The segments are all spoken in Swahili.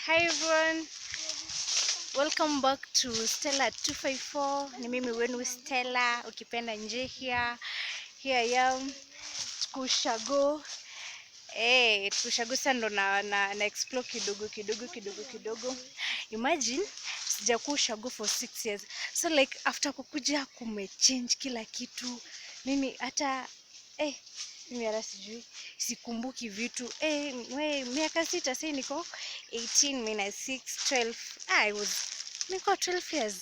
Hi everyone, welcome back to Stella 254. Ni mimi wenu Stella, ukipenda nje here I am. Kushago. Kushago sasa ndo na explore kidogo. Imagine sijakuwa Ushago for 6 years. So like after kukuja kumechange kila kitu. Mimi hata mimi hata sijui sikumbuki vitu. Miaka 6 sasa niko 18 minus 6 12. Niko 12 years.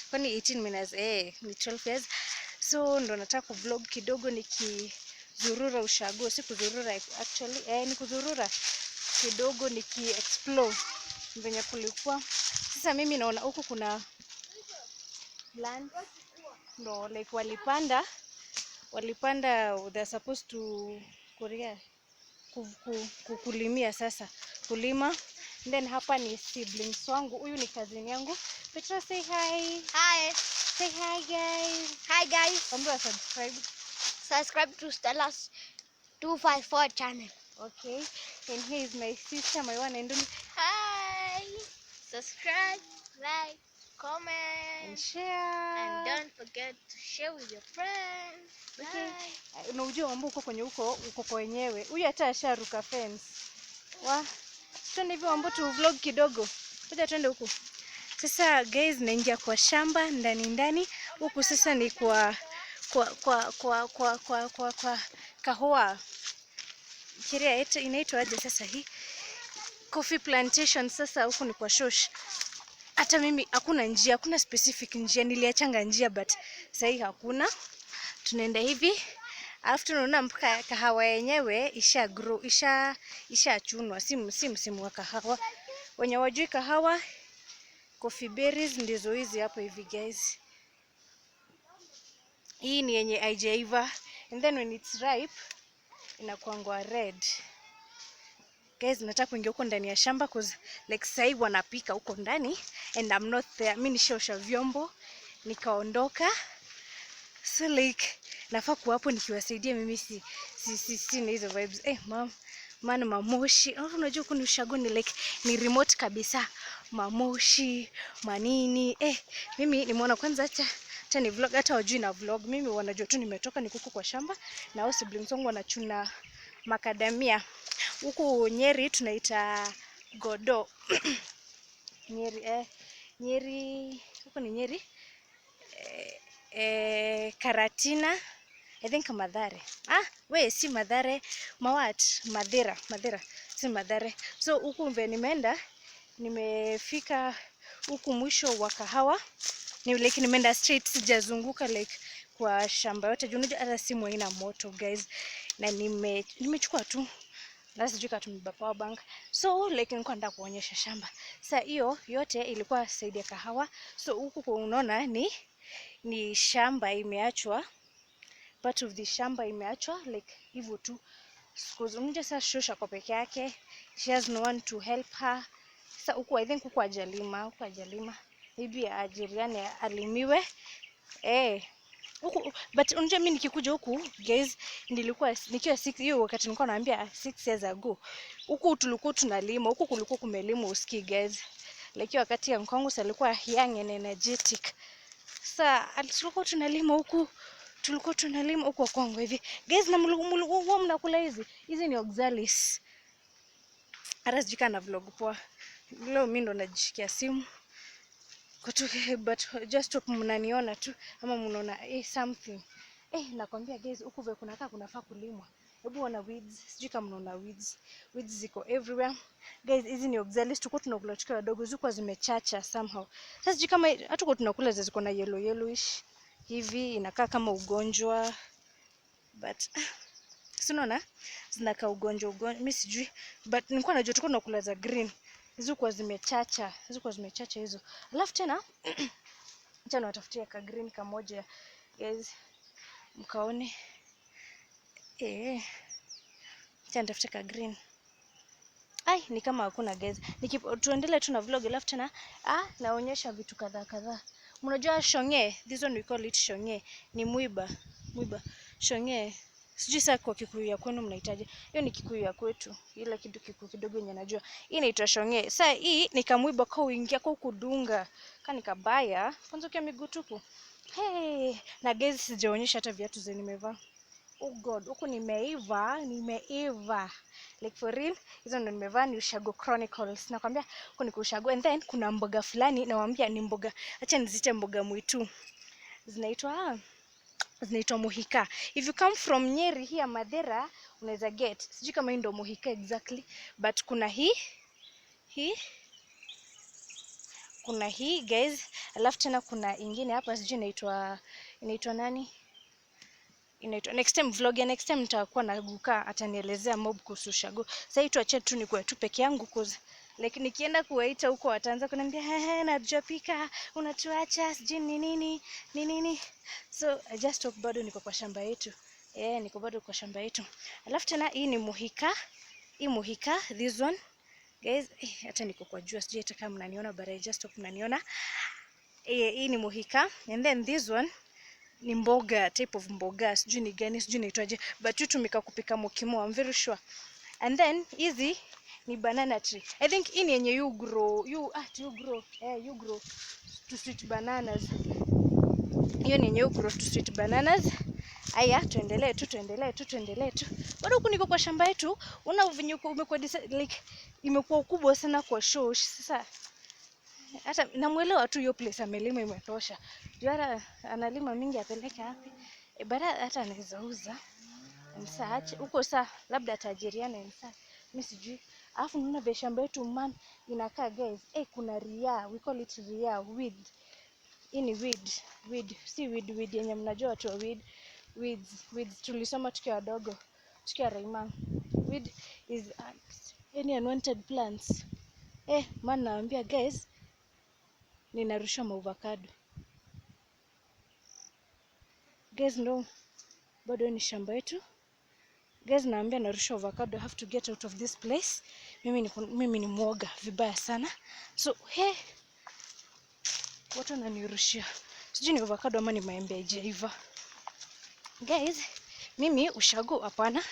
Kwani 18 minus ni 12 years. So ndo nataka vlog kidogo nikizurura Ushago, si kuzurura actually, ni kuzurura kidogo explore venye kulikuwa. Sasa mimi naona huku kuna land no like walipanda they're supposed to kulimia sasa kulima. Then hapa ni siblings wangu, huyu ni cousin yangu. Petra, say hi. Hi. Say hi guys. Hi guys. Subscribe to Stella's 254 channel. Okay. And here is my sister, my one and only. Hi. Subscribe, like, comment, and share. And don't forget to share with your friends. Okay. Unajua mambo uko kwenyewe. Huyu hata asharuka fence. Twende hivyo mambo tu vlog kidogo. Kuja twende huko. Sasa guys, naingia kwa shamba ndani. Huku sasa ni kwa kahawa. Kiria inaitwa aje sasa hii? Coffee plantation. Sasa huku ni kwa shosh. Hata mimi hakuna njia, hakuna specific njia, niliachanga njia but sasa hii hakuna. Tunaenda hivi. Alafu tunaona mpaka kahawa yenyewe isha grow, isha chunwa. Si msimu wa kahawa. Wenye wajui kahawa, coffee berries ndizo hizi hapo hivi guys. Hii ni yenye haijaiva, and then when it's ripe inakuwa red. Guys, nataka kuingia huko ndani ya shamba cause like sasa hivi wanapika huko ndani and I'm not there. Mimi nishaosha vyombo nikaondoka. So like nafaa kuwa hapo nikiwasaidia. Mimi si na hizo vibes. Mamoshi. Unajua kuna Ushago ni like ni remote kabisa. Mamoshi, manini. Mimi nimeona kwanza acha ni vlog, hata wajui na vlog. Mimi wanajua tu nimetoka nikuko kwa shamba na hao siblings wangu wanachuna makadamia. Huku Nyeri tunaita godo. Nyeri, huko ni Nyeri. Karatina, I think Madhare. Si Madhare, Madera, si Madhare. So huku mbe nimeenda, nimefika huku mwisho wa kahawa. Nimeenda straight, sijazunguka like kwa shamba yote. Unajua hata simu haina moto guys. Na nimechukua tu. Na sijui kama tumebeba power bank. So like nilikuwa nataka kuonyesha shamba. Sasa hiyo yote ilikuwa saidi ya kahawa. So huku unaona ni shamba imeachwa. Part of the shamba imeachwa like hivyo tu. Because unajua sasa shosha kwa peke yake. She has no one to help her. Sasa huku I think huku hajalima. Maybe ajiriane alimiwe. Huku but unajua mimi nikikuja huku guys, nikiwa 6 hiyo wakati nilikuwa naambia 6 years ago. Huku tulikuwa tunalima, huku kulikuwa kumelima uski guys. Like wakati ya mkongo alikuwa young and energetic. Sasa tulikuwa tunalima huku kwangu hivi. Guys, na mlikuwa mnakula hizi. Hizi ni oxalis. Hata sijui na vlog poa. Leo mimi ndo najishikia simu. But just hope mnaniona tu ama mnaona something. Nakwambia guys, huku vile kunafaa kulimwa. Hebu ona weeds, sijui kama mnaona weeds. Weeds ziko everywhere. Guys, hizi ni oxalis, tulikuwa tunakula tukiwa wadogo, zilikuwa zimechacha somehow. Sasa sijui kama hatuko tunakula ziko na yellowish hivi, inakaa kama ugonjwa. But unaona zinakaa ugonjwa, mimi sijui. But nilikuwa najua tulikuwa tunakula za green. Zilikuwa zimechacha hizo. Alafu tena acha natafutia ka green kamoja guys mkaone. Acha nitafutie ka green. Ni kama hakuna guys. Tuendelee tu na vlog. Alafu tena naonyesha vitu kadhaa. Mnajua shonge? This one we call it shonge. Ni mwiba. Shonge Sijui saa kwa Kikuyu ya kwenu mnahitaji. Hiyo ni Kikuyu ya kwetu. Ile kitu Kikuyu kidogo yenye najua. Hii inaitwa shonge. Saa hii nikamwiba kwa uingia kwa kudunga. Kani kabaya, kwanza kia miguu tupu. Hey, na guys sijaonyesha hata viatu zenye nimevaa. Oh god, huku nimeiva. Like for real, hizo ndo nimevaa ni Ushago Chronicles. Nakwambia huku ni Ushago, and then kuna mboga fulani nawaambia ni mboga. Acha nizite mboga mwitu. Zinaitwa Mohika. If you come from Nyeri here Madera, unaweza get. Sijui kama hii ndo Mohika exactly, but kuna hii kuna hii guys, alafu tena kuna ingine hapa sijui inaitwa nani? Inaitwa next time vlog ya next time nitakuwa na Guka atanielezea mob kuhusu Ushago. Sasa hii tuache tu ni kwa tu peke yangu cause like nikienda kuwaita huko wataanza kuniambia najua pika, unatuacha sijui ni nini. So I just hope bado niko kwa shamba yetu. Niko bado kwa shamba yetu. Alafu tena hii ni Mohika. Hii Mohika, this one. Guys, hata niko kwa jua sijui hata kama mnaniona, but I just hope mnaniona. Hii ni Mohika, and then this one ni mboga, type of mboga, sijui ni gani, sijui inaitwaje, but tu tumika kupika mokimo, I'm very sure. And then hizi ni banana tree. I think hii ni yenye you grow to sweet bananas. Hiyo ni yenye you grow to sweet bananas. Aya, tuendelee tu. Bado huku niko kwa shamba yetu, una vinyo umekuwa like imekuwa kubwa sana kwa show. Sasa hata namuelewa tu hiyo place amelima imetosha. Jua analima mingi apeleke wapi? Bara hata anaweza uza. Msaache huko saa labda atajiriana msaa. Mimi sijui. Alafu naona vya shamba yetu man inakaa guys. Kuna ria, we call it ria, weed. Hii ni weed. Si weed yenye mnajua watu wa weeds tulisoma tukiwa wadogo. Tukiwa Raima. Weed is any unwanted plants. Man naambia guys, ninarusha avocado. Guys no, bado ni shamba yetu. Guys naambia narusha avocado. I have to get out of this place. Mimi ni mwoga vibaya sana. So watu wananirushia. Sijui ni avocado ama ni maembe haijaiva. Guys, mimi Ushago hapana.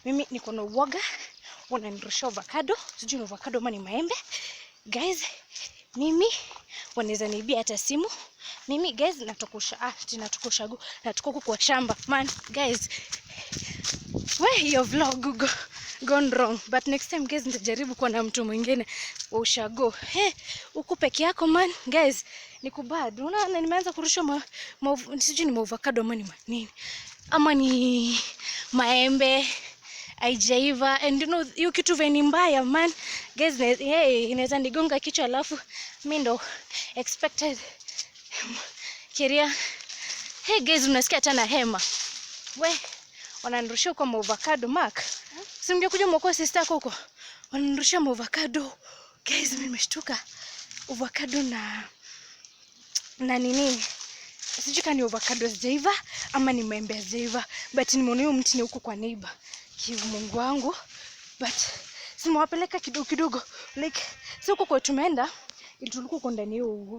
Mimi niko na uoga. Wananirusha avocado. Sijui ni avocado ama ni maembe. Guys, mimi wanaweza niibia hata simu. Mimi guys natoka Ushago. Natoka huko kwa shamba. Man, guys, your vlog gone wrong. But next time guys nitajaribu kuwa na mtu mwingine wa Ushago. Huko peke yako man, guys, nikubad. Unaona nimeanza kurusha sijui ni avocado ama ni nini. Ama ni maembe haijaiva, and you know hiyo kitu veni mbaya man. Guys, inaweza nigonga kichwa alafu mimi ndo expected Kiria. Guys, unasikia tena hema. Wananirushia kwa avocado mark. Si mngekuja mwokoa sister yako huko. Wananirushia avocado. Guys, mimi nimeshtuka. Avocado na nini? Sijui kama ni avocado zijaiva ama ni maembe zijaiva, but nimeona hiyo mti ni huko kwa neighbor. Mungu wangu. But simewapeleka kidogo. Like sio huko kwa tumeenda, tulikuwa kwa ndani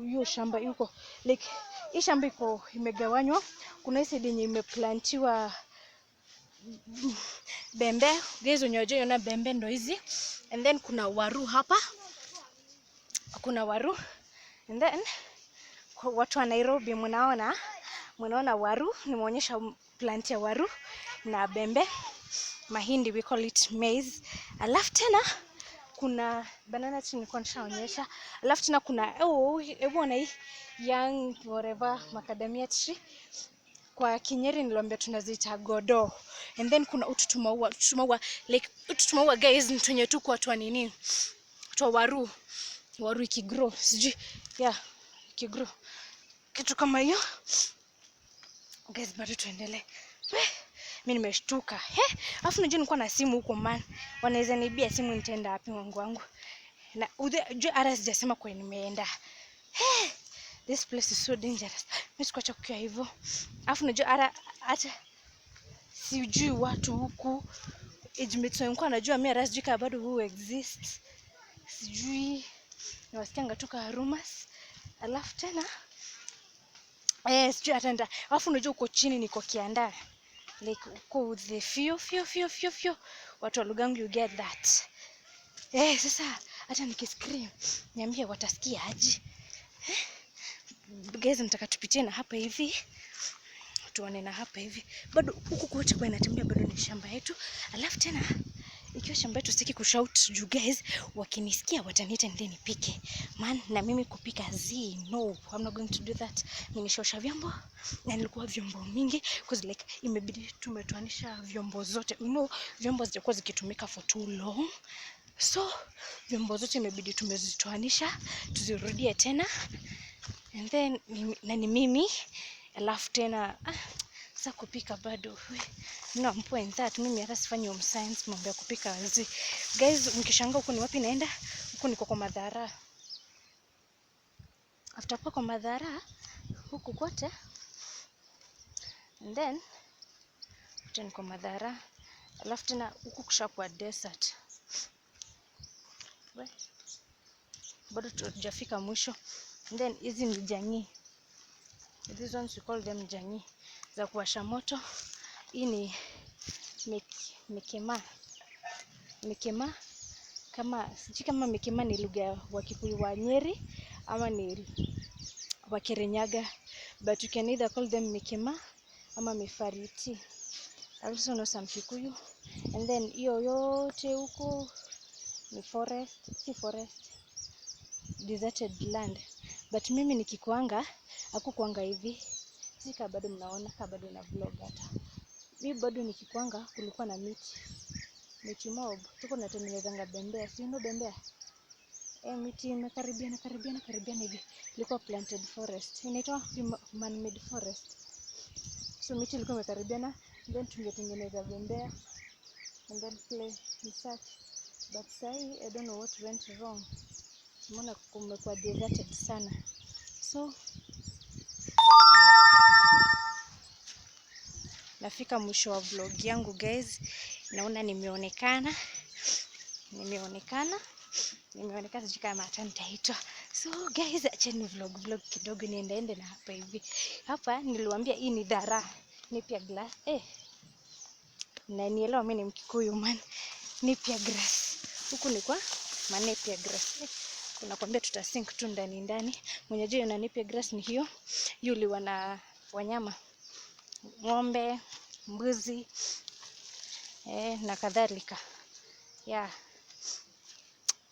hiyo shamba yuko. Like hii shamba iko imegawanywa. Kuna hii side yenye imeplantiwa bembe. Guys, unajua yona bembe ndo hizi. And then kuna waru hapa. And then kwa watu wa Nairobi mnaona waru. Nimeonyesha plant ya waru na bembe. Mahindi, we call it maize. Alafu tena kuna banana tree nilikuwa nishaonyesha. Alafu tena kuna na hii young whatever macadamia tree. Kwa Kinyeri niliwaambia tunaziita godo. And then kuna ututumaua like ututumaua guys ni tunye tu kwa watu wa nini? Watu wa waru ikigrow, sijui ikigrow kitu kama hiyo. Guys, bado tuendelee. Mimi nimeshtuka. Alafu unajua nilikuwa na simu huko man. Wanaweza niibia simu, nitaenda wapi wangu? Na unajua ara sijasema kwa nimeenda. This place is so dangerous. Mimi sikuacha kukia hivyo. Alafu unajua ara hata sijui watu huku age wangu anajua mimi ara sijui kama bado who exist. Sijui nawasikianga toka rumors. Alafu tena sijui ataenda. Alafu unajua uko chini niko Kianda. like uko the fio watu wa Lugangu, you get that. Sasa hata nikiscream niambie watasikia aje? Guys, nataka tupitie na hapa hivi tuone na hapa hivi. Bado huku kote kwa inatembea bado ni shamba yetu. Alafu tena ikiwa shamba yetu siki kushout juu guys wakinisikia wataniita ndio nipike. Man, na mimi kupika no, I'm not going to do that. Nimeshosha vyombo na nilikuwa vyombo mingi because like imebidi tumetoanisha vyombo zote. Vyombo zilikuwa zikitumika for too long. So vyombo zote imebidi tumezitoanisha tuzirudie tena. And then ni mimi alafu tena sasa kupika bado no point that mimi hata sifanyi home science mambo ya kupika wazi. Guys, mkishangaa huko ni wapi naenda, huko niko kwa Madhara. After kwa Madhara huku kote, and then tena kwa Madhara, alafu tena huku kushakuwa desert. Bado tujafika mwisho. And then hizi ni jangii. These ones we call them jangii za kuwasha moto. Hii ni mikema kama sijui kama mikema ni lugha wa Kikuyu wa Nyeri ama ni wa Kirinyaga, but you can either call them mikema ama mifariti. I also know some Kikuyu. And then hiyo yote huko ni forest, deserted land. But mimi nikikuanga hakukuanga hivi. Sika bado mnaona kama bado na vlog hata. Mimi bado nikikuanga kulikuwa na miti mob. Tuko natengenezanga bembea. Si ndio bembea? Miti imekaribiana hivi. Ilikuwa planted forest. Inaitwa man-made forest. So miti ilikuwa imekaribiana, then tungetengeneza bembea and then play in such. But sai I don't know what went wrong. Mbona kumekuwa deserted sana. So nafika mwisho wa vlog yangu guys. Naona nimeonekana sijui kama hata nitaitwa. So guys, acheni vlog kidogo niende na hapa hivi. Hapa niliwaambia hii ni Dhara. Nipia glass. Na nielewa mimi ni Mkikuyu man. Nipia grass. Huku ni kwa manipia grass. Kuna kwambia tutasink tu ndani. Mwenye juu na nipia grass ni hiyo. Yuli wana wanyama. Ng'ombe, mbuzi, na kadhalika.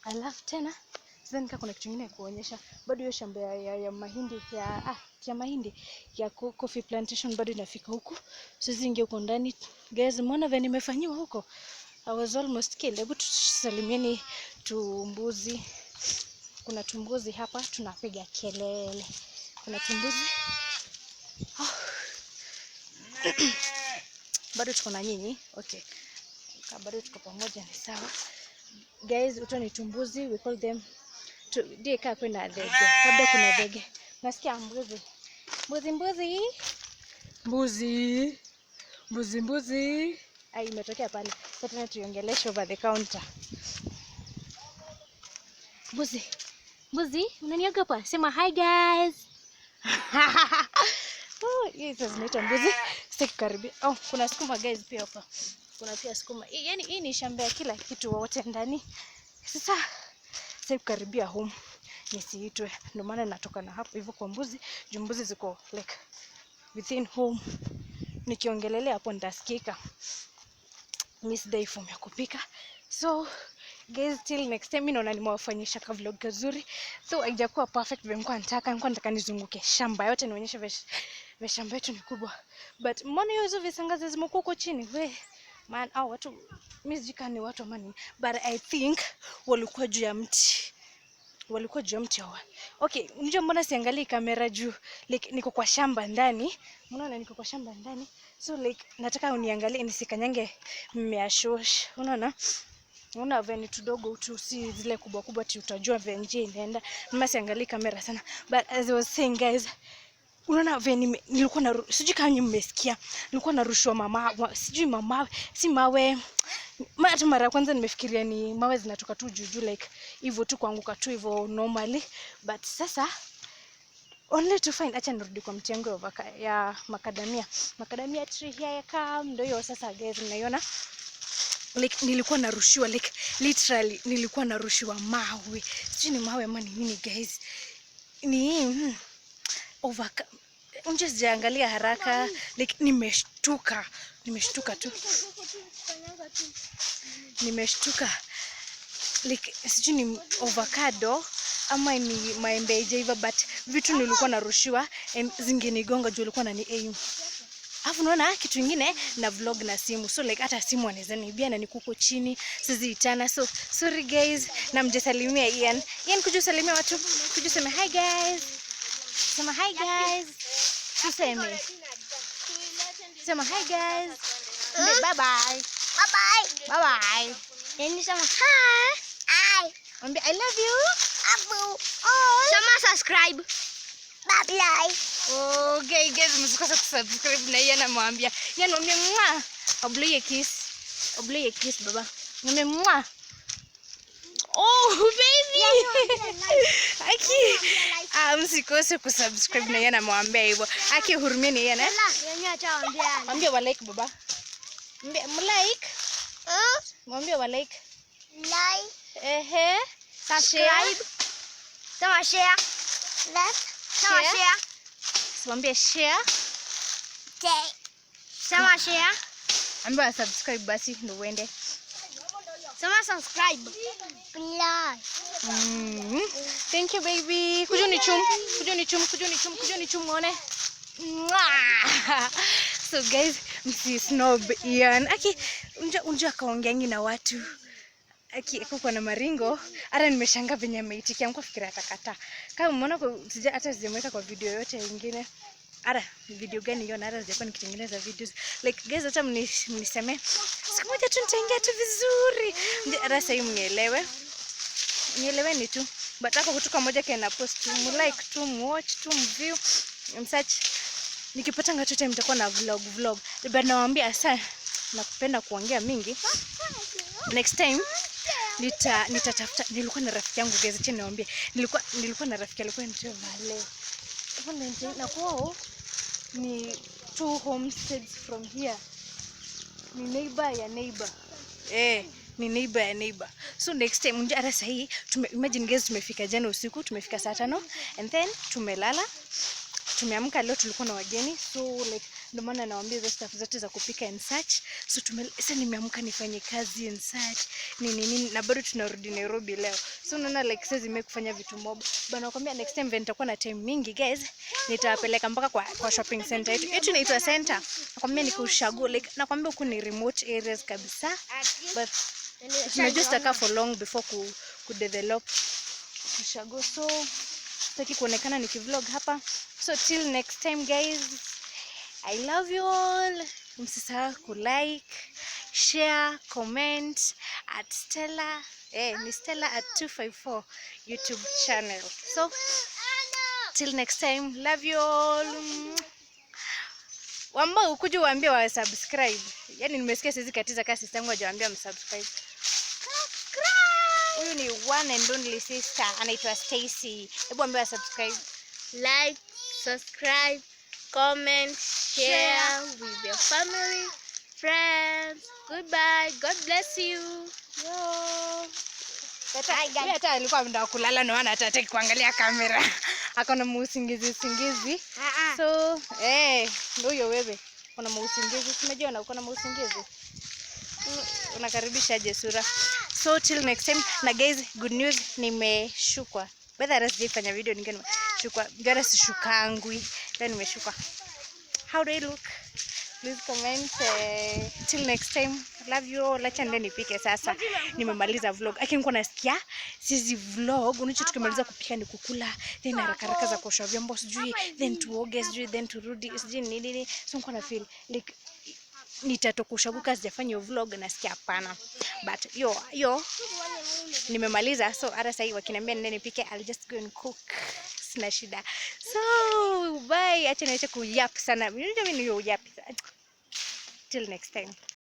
Alafu tena sasa nika kuna kitu kingine kuonyesha. Bado hiyo shamba ya mahindi ya mahindi ya coffee plantation bado inafika huko. Sisi ingia huko ndani. Guys, umeona vile nimefanyiwa huko? I was almost killed. Hebu tusalimieni tumbuzi. Kuna tumbuzi hapa tunapiga kelele. Kuna tumbuzi. Bado tuko na nyinyi. Okay. Bado tuko pamoja ni sawa. Guys, uto ni tumbuzi, we call them die kaa kuna dhege. Labda kuna dhege. Nasikia mbuzi. Mbuzi. Imetokea pale. Sasa tena tuiongeleshe over the counter. Mbuzi, unaniogopa? Sema hi guys. Yes, zinaitwa mbuzi. Sitaki karibia. Kuna sukuma guys pia hapa. Kuna pia sukuma. Yaani hii ni shamba ya kila kitu wote ndani. Sasa sitaki karibia home nisiitwe. Ndio maana natoka na hapo hivyo kwa mbuzi. Juu mbuzi ziko like within home. Nikiongelelea hapo nitasikika. Miss day form ya kupika. So guys, till next time, mimi naona nimewafanyisha ka vlog kazuri. So haijakuwa perfect vile nilikuwa nataka nizunguke shamba yote nionyeshe vile shamba yetu ni kubwa. But mbona hizo visangazi zimekuwa huko chini? Man, watu mimi sijui ni watu amani. But I think walikuwa juu ya mti. Hawa. Okay, unajua mbona siangalii kamera juu? Like niko kwa shamba ndani. Unaona niko kwa shamba ndani. So like nataka uniangalie nisikanyange mmea shosh. Unaona veni tudogo tu, si zile kubwa utajua venje inaenda. Mimi siangalii kamera sana. But as I was saying guys, unaona veni nilikuwa na sijui kama mmesikia. Nilikuwa narushwa sijui mawe, si mawe. Hata mara ya kwanza nimefikiria ni mawe zinatoka tu juu like hivyo tu kuanguka tu hivyo normally. But sasa only to find, acha nirudi kwa mti yangu ya macadamia tree here come. Ndio hiyo sasa guys, mnaiona like nilikuwa narushiwa, like literally nilikuwa narushiwa mawe. Sijui ni mawe ama ni nini guys. Ni unje sijaangalia haraka, like nimeshtuka tu. Nimeshtuka like sijui ni avocado ama ni maembe haijaiva, but vitu nilikuwa narushiwa zingenigonga juu ilikuwa nani aim. Alafu unaona kitu kingine na vlog na simu, so like hata simu anaweza niibia na nikuko chini siziitana. So sorry guys, na mjesalimia Ian kuja salimia watu, kuja sema hi guys, sema hi guys, tuseme sema hi guys, bye bye bye bye. Then sema hi. Mwambie I love you. Abu. Oh. Sema subscribe. Bye bye. Okay guys, msikose kusubscribe na Ian amwambia. Ian mwambie mwa. Obloye kiss baba. Mwambie mwa. Oh baby. Aki. Msikose kusubscribe na Ian amwambia hivyo. Aki hurumieni Ian eh. Mwambie wa like baba. Mwambie mwambie wa like. Like. Subscribe. Sema share. Sema share. Mwambie share. Sema share. Ambia subscribe basi ndio uende. Sema subscribe. Like. Thank you baby. Kujuni chum muone. So guys, msi snob Ian. Aki unja kaongeangi na watu. Aki kuko na maringo, hata nimeshangaa venye ameitikia, mko fikira atakata. Kama umeona hata sijamweka kwa video yote nyingine. Ara video gani hiyo, na hata sijakuwa nikitengeneza videos. Like guys, hata mniseme siku moja tu nitaingia tu vizuri. Hata sasa mnielewe. Nieleweni tu. But hako kutoka moja kana post tu, like tu, watch tu, view, search. Nikipata ngatote mtakuwa na vlog. But nawaambia sasa nakupenda kuongea mingi. Next time nitatafuta. Nilikuwa na rafiki yangu guys, acha niwaambie. Nilikuwa na rafiki alikuwa anaitwa Vale. Na kwao ni 2 homesteads from here. Ni neighbor ya neighbor. Ni neighbor ya neighbor. So next time nje hata sahi imagine guys, tumefika jana usiku, tumefika saa 5 and then tumelala. Tumeamka leo tulikuwa na wageni, so like ndio maana nawaambia hizo stuff zote za kupika and search. So sasa nimeamka nifanye kazi and search nini na bado tunarudi Nairobi leo. So unaona like sasa zimekufanya vitu mob. Bana nakwambia next time when nitakuwa na time mingi guys, nitawapeleka mpaka kwa shopping center yetu. Yetu inaitwa center. Nakwambia ni kushago, like nakwambia huko ni remote areas kabisa. But tunajua tutaka for long before ku develop kushago. So sitaki kuonekana nikivlog hapa. So till next time guys, I love you all. Msisahau ku like, share, comment at Stella. Ni Stella at 254 YouTube channel. So till next time, love you all. Wamba ukuje waambie wa subscribe. Yaani nimesikia sisi katiza kasi sister yangu hajawaambia msubscribe. Huyu ni one and only sister anaitwa Stacy. Hebu ambia subscribe. Like, subscribe, comment, share with your family, friends. Goodbye. God bless you. Yo. Hata alikuwa anataka kulala na wana hataki kuangalia kamera. Akona muusingizi. So, ndio hiyo wewe. Una muusingizi. Unajua na uko na muusingizi. Unakaribisha aje sura. So till next time, na guys, good news, nimeshukwa. Whether I sijafanya video ningine nimeshukwa. Gara sishukangwi. Then nimeshukwa. How do I look? Please comment. Till next time, love you all. Acha ndeni nipike sasa. Nimemaliza vlog. Aki niko nasikia sisi vlog unacho tukimaliza kupika ni kukula, then haraka za kuosha vyombo sijui, then tuoge sijui, then turudi sijui nini. So niko na feel like nitatokushaguka sijafanya vlog, nasikia hapana. But yo nimemaliza. So hata sasa wakiniambia nene nipike, I'll just go and cook. Sina shida. So bye. Acha niache kuyap sana. Mimi ndio yap. Till next time.